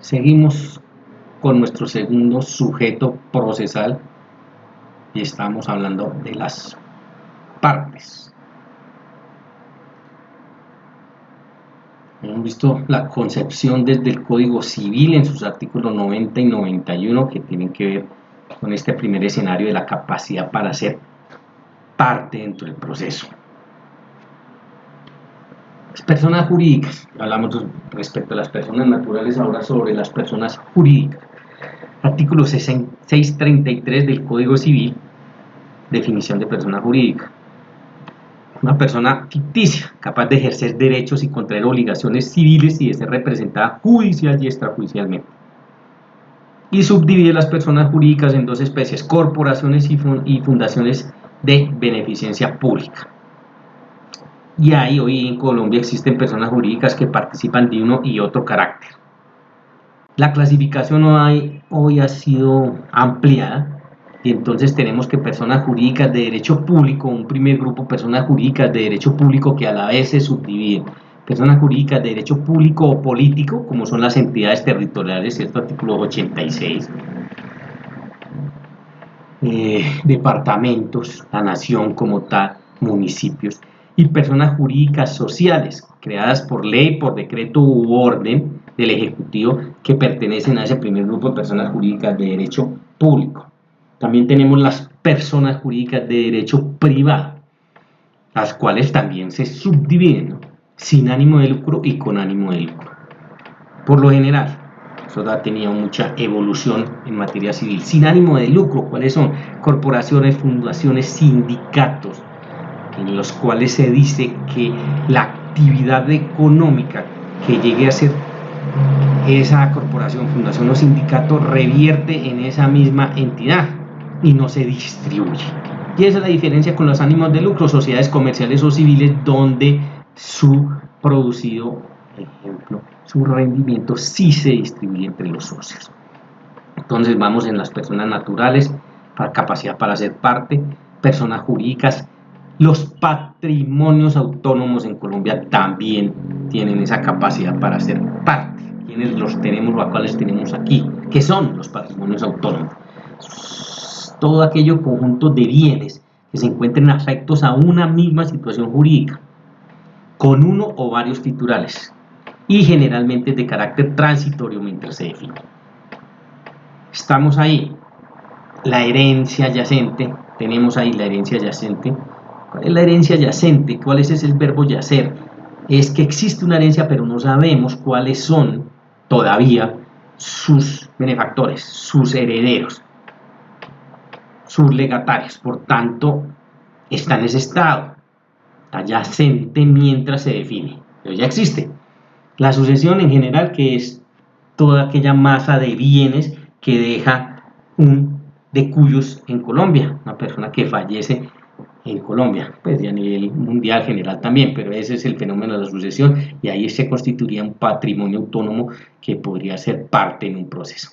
Seguimos con nuestro segundo sujeto procesal y estamos hablando de las partes. Hemos visto la concepción desde el Código Civil en sus artículos 90 y 91 que tienen que ver con este primer escenario de la capacidad para ser parte dentro del proceso. Las personas jurídicas, hablamos respecto a las personas naturales, ahora sobre las personas jurídicas. Artículo 633 del Código Civil, definición de persona jurídica. Una persona ficticia, capaz de ejercer derechos y contraer obligaciones civiles y de ser representada judicial y extrajudicialmente. Y subdivide las personas jurídicas en dos especies: corporaciones y fundaciones de beneficencia pública. Y ahí hoy en Colombia existen personas jurídicas que participan de uno y otro carácter. La clasificación hoy ha sido ampliada y entonces tenemos que personas jurídicas de derecho público, un primer grupo, personas jurídicas de derecho público que a la vez se subdividen. Personas jurídicas de derecho público o político, como son las entidades territoriales, ¿cierto? Artículo 86. Departamentos, la nación como tal, municipios. Y personas jurídicas sociales, creadas por ley, por decreto u orden del Ejecutivo, que pertenecen a ese primer grupo de personas jurídicas de derecho público. También tenemos las personas jurídicas de derecho privado, las cuales también se subdividen, ¿no? Sin ánimo de lucro y con ánimo de lucro. Por lo general, eso ha tenido mucha evolución en materia civil. Sin ánimo de lucro, ¿cuáles son? Corporaciones, fundaciones, sindicatos, en los cuales se dice que la actividad económica que llegue a ser esa corporación, fundación o sindicato revierte en esa misma entidad y no se distribuye. Y esa es la diferencia con los ánimos de lucro, sociedades comerciales o civiles, donde su producido, por ejemplo, su rendimiento sí se distribuye entre los socios. Entonces vamos en las personas naturales, para capacidad para ser parte, personas jurídicas. Los patrimonios autónomos en Colombia también tienen esa capacidad para ser parte. ¿Quiénes los tenemos o a cuáles tenemos aquí? ¿Qué son los patrimonios autónomos? Todo aquello conjunto de bienes que se encuentren afectos a una misma situación jurídica, con uno o varios titulares, y generalmente de carácter transitorio mientras se define. Estamos ahí. La herencia adyacente, tenemos ahí la herencia adyacente. ¿Cuál es la herencia adyacente? ¿Cuál es ese verbo yacer? Es que existe una herencia, pero no sabemos cuáles son todavía sus benefactores, sus herederos, sus legatarios. Por tanto, está en ese estado adyacente mientras se define, pero ya existe. La sucesión en general, que es toda aquella masa de bienes que deja un de cuyos en Colombia, una persona que fallece en Colombia, pues y a nivel mundial general también, pero ese es el fenómeno de la sucesión y ahí se constituiría un patrimonio autónomo que podría ser parte en un proceso.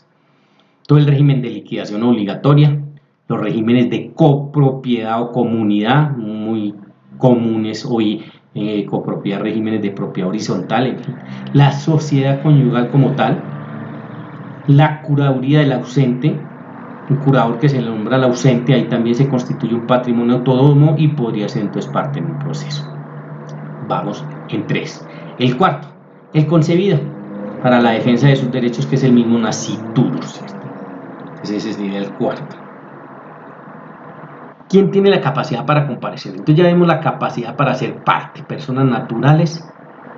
Todo el régimen de liquidación obligatoria, los regímenes de copropiedad o comunidad, muy comunes hoy, copropiedad, regímenes de propiedad horizontal, en fin, la sociedad conyugal como tal, la curaduría del ausente, un curador que se le nombra al ausente, ahí también se constituye un patrimonio autónomo y podría ser entonces parte en un proceso. Vamos en 3. El cuarto, el concebido para la defensa de sus derechos, que es el mismo nasciturus. Ese sería el cuarto. ¿Quién tiene la capacidad para comparecer? Entonces ya vemos la capacidad para ser parte: personas naturales,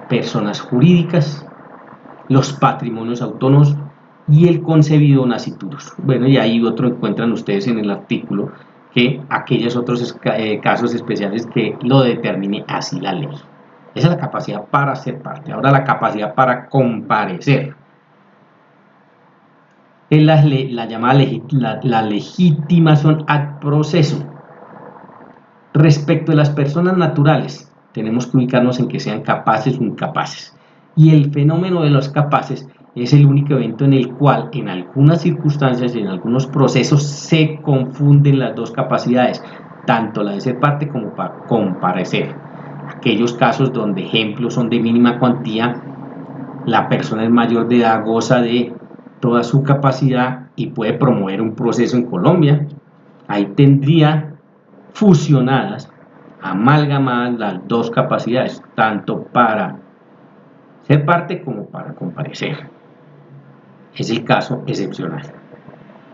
personas jurídicas, los patrimonios autónomos y el concebido nasciturus. Bueno, y ahí otro encuentran ustedes en el artículo, que aquellos otros casos especiales que lo determine así la ley. Esa es la capacidad para ser parte. Ahora la capacidad para comparecer. Es la llamada la legitimación ad proceso. Respecto de las personas naturales, tenemos que ubicarnos en que sean capaces o incapaces. Y el fenómeno de los capaces es el único evento en el cual, en algunas circunstancias y en algunos procesos, se confunden las dos capacidades, tanto la de ser parte como para comparecer. Aquellos casos donde ejemplos son de mínima cuantía, la persona es mayor de edad, goza de toda su capacidad y puede promover un proceso en Colombia, ahí tendría fusionadas, amalgamadas las dos capacidades, tanto para ser parte como para comparecer. Es el caso excepcional.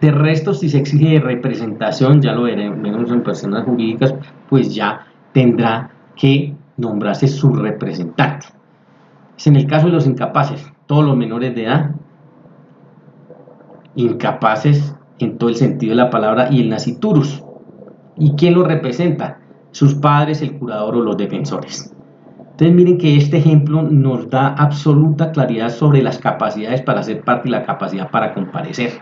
De resto, si se exige representación, ya lo veremos en personas jurídicas, pues ya tendrá que nombrarse su representante. Es en el caso de los incapaces, todos los menores de edad, incapaces en todo el sentido de la palabra, y el nasciturus. ¿Y quién los representa? Sus padres, el curador o los defensores. Entonces miren que este ejemplo nos da absoluta claridad sobre las capacidades para ser parte y la capacidad para comparecer.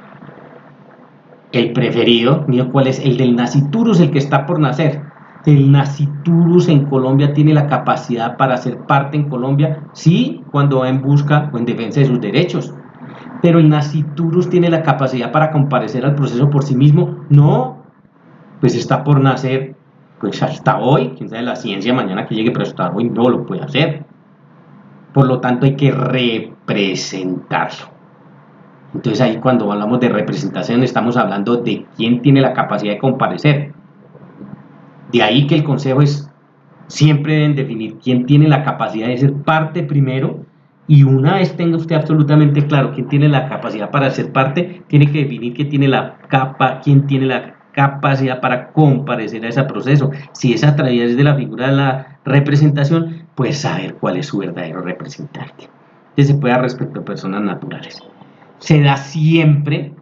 El preferido, miren cuál es, el del nasciturus, el que está por nacer. El nasciturus en Colombia tiene la capacidad para ser parte en Colombia, sí, cuando va en busca o en defensa de sus derechos. Pero el nasciturus tiene la capacidad para comparecer al proceso por sí mismo, no, pues está por nacer, pues hasta hoy, quién sabe la ciencia mañana que llegue, pero hasta hoy no lo puede hacer. Por lo tanto hay que representarlo. Entonces ahí cuando hablamos de representación estamos hablando de quién tiene la capacidad de comparecer. De ahí que el consejo es, siempre deben definir quién tiene la capacidad de ser parte primero, y una vez tenga usted absolutamente claro quién tiene la capacidad para ser parte, tiene que definir quién tiene la capacidad para comparecer a ese proceso. Si es a través de la figura de la representación, pues saber cuál es su verdadero representante. Entonces se puede dar respecto a personas naturales. Se da siempre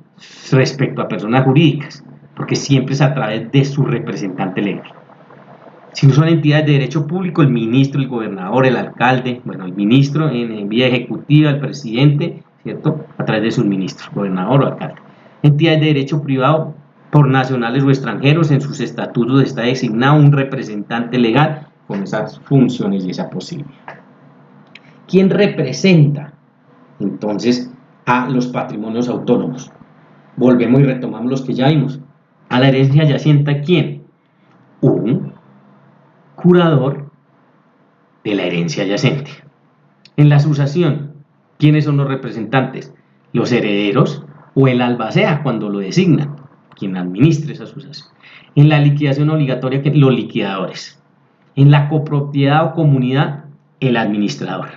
respecto a personas jurídicas, porque siempre es a través de su representante legal. Si no son entidades de derecho público, el ministro, el gobernador, el alcalde, bueno, el ministro en vía ejecutiva, el presidente, ¿cierto? A través de sus ministros, gobernador o alcalde. Entidades de derecho privado, por nacionales o extranjeros, en sus estatutos está designado un representante legal con esas funciones y esa posibilidad. ¿Quién representa entonces a los patrimonios autónomos? Volvemos y retomamos los que ya vimos. A la herencia yaciente, ¿quién? Un curador de la herencia yacente. En la sucesión, ¿quiénes son los representantes? Los herederos o el albacea cuando lo designan, quien administre esa sucesión. En la liquidación obligatoria, los liquidadores. En la copropiedad o comunidad, el administrador.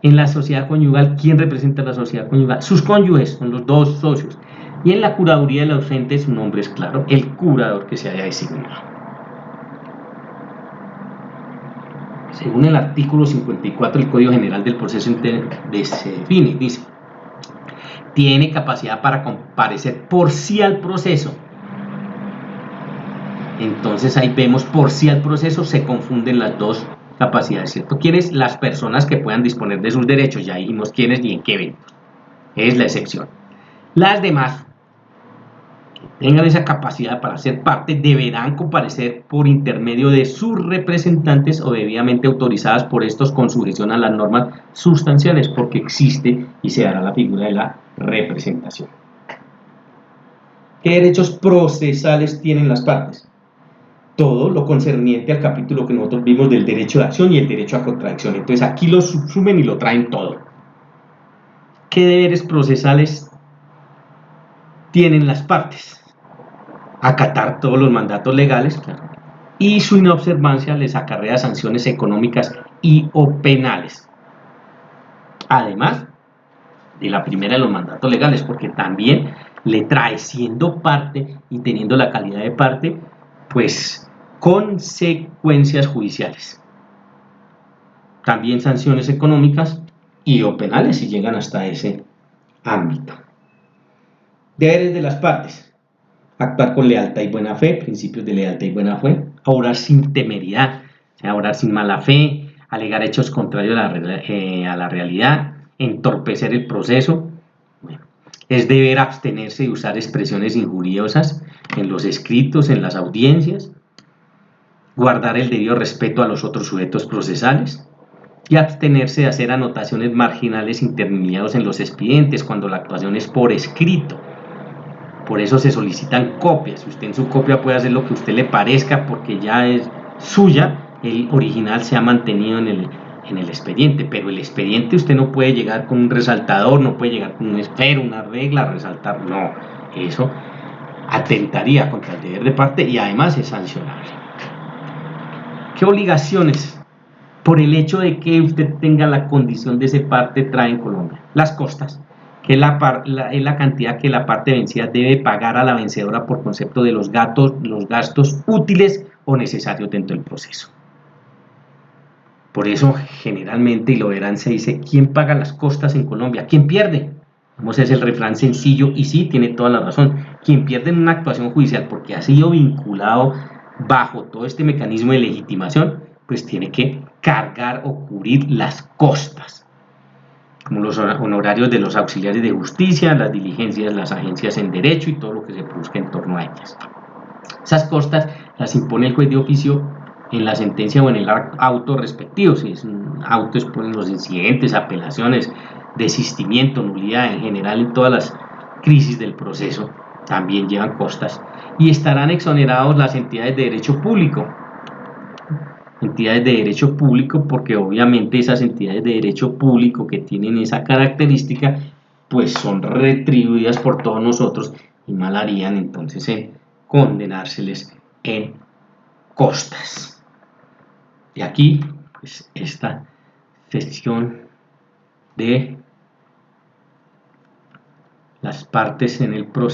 En la sociedad conyugal, ¿quién representa a la sociedad conyugal? Sus cónyuges, son los dos socios. Y en la curaduría del ausente, su nombre es claro, el curador que se haya designado. Según el artículo 54 del Código General del Proceso se define, dice, tiene capacidad para comparecer por sí al proceso. Entonces ahí vemos por sí al proceso, se confunden las dos capacidades, ¿cierto? ¿Quiénes? Las personas que puedan disponer de sus derechos, ya dijimos quiénes y en qué eventos. Es la excepción. Las demás, que tengan esa capacidad para ser parte, deberán comparecer por intermedio de sus representantes o debidamente autorizadas por estos con sujeción a las normas sustanciales, porque existe y se dará la figura de la representación. ¿Qué derechos procesales tienen las partes? Todo lo concerniente al capítulo que nosotros vimos del derecho de acción y el derecho a contradicción. Entonces aquí lo subsumen y lo traen todo. ¿Qué deberes procesales tienen las partes? Acatar todos los mandatos legales, claro, y su inobservancia les acarrea sanciones económicas y o penales. Además de la primera de los mandatos legales, porque también le trae, siendo parte y teniendo la calidad de parte, pues consecuencias judiciales. También sanciones económicas y o penales si llegan hasta ese ámbito. Deberes de las partes: actuar con lealtad y buena fe, principios de lealtad y buena fe, obrar sin temeridad, o sea, obrar sin mala fe, alegar hechos contrarios a la realidad, entorpecer el proceso. Bueno, es deber abstenerse de usar expresiones injuriosas en los escritos, en las audiencias, guardar el debido respeto a los otros sujetos procesales y abstenerse de hacer anotaciones marginales interlineados en los expedientes cuando la actuación es por escrito. Por eso se solicitan copias. Usted en su copia puede hacer lo que a usted le parezca porque ya es suya, el original se ha mantenido en en el expediente, pero el expediente usted no puede llegar con un resaltador, no puede llegar con un esfero, una regla, resaltar, no, eso atentaría contra el deber de parte y además es sancionable. ¿Qué obligaciones por el hecho de que usted tenga la condición de ser parte trae en Colombia? Las costas, que es la cantidad que la parte vencida debe pagar a la vencedora por concepto de los gastos útiles o necesarios dentro del proceso. Por eso generalmente, y lo verán, se dice, ¿quién paga las costas en Colombia? ¿Quién pierde? Vamos, es el refrán sencillo y sí, tiene toda la razón. Quien pierde en una actuación judicial porque ha sido vinculado bajo todo este mecanismo de legitimación, pues tiene que cargar o cubrir las costas, como los honorarios de los auxiliares de justicia, las diligencias, las agencias en derecho y todo lo que se produzca en torno a ellas. Esas costas las impone el juez de oficio en la sentencia o en el auto respectivo. Si es un auto, exponen los incidentes, apelaciones, desistimiento, nulidad, en general en todas las crisis del proceso también llevan costas. Y estarán exonerados las entidades de derecho público. Entidades de derecho público porque obviamente esas entidades de derecho público que tienen esa característica pues son retribuidas por todos nosotros y mal harían entonces en condenárseles en costas. Y aquí pues esta sección de las partes en el proceso.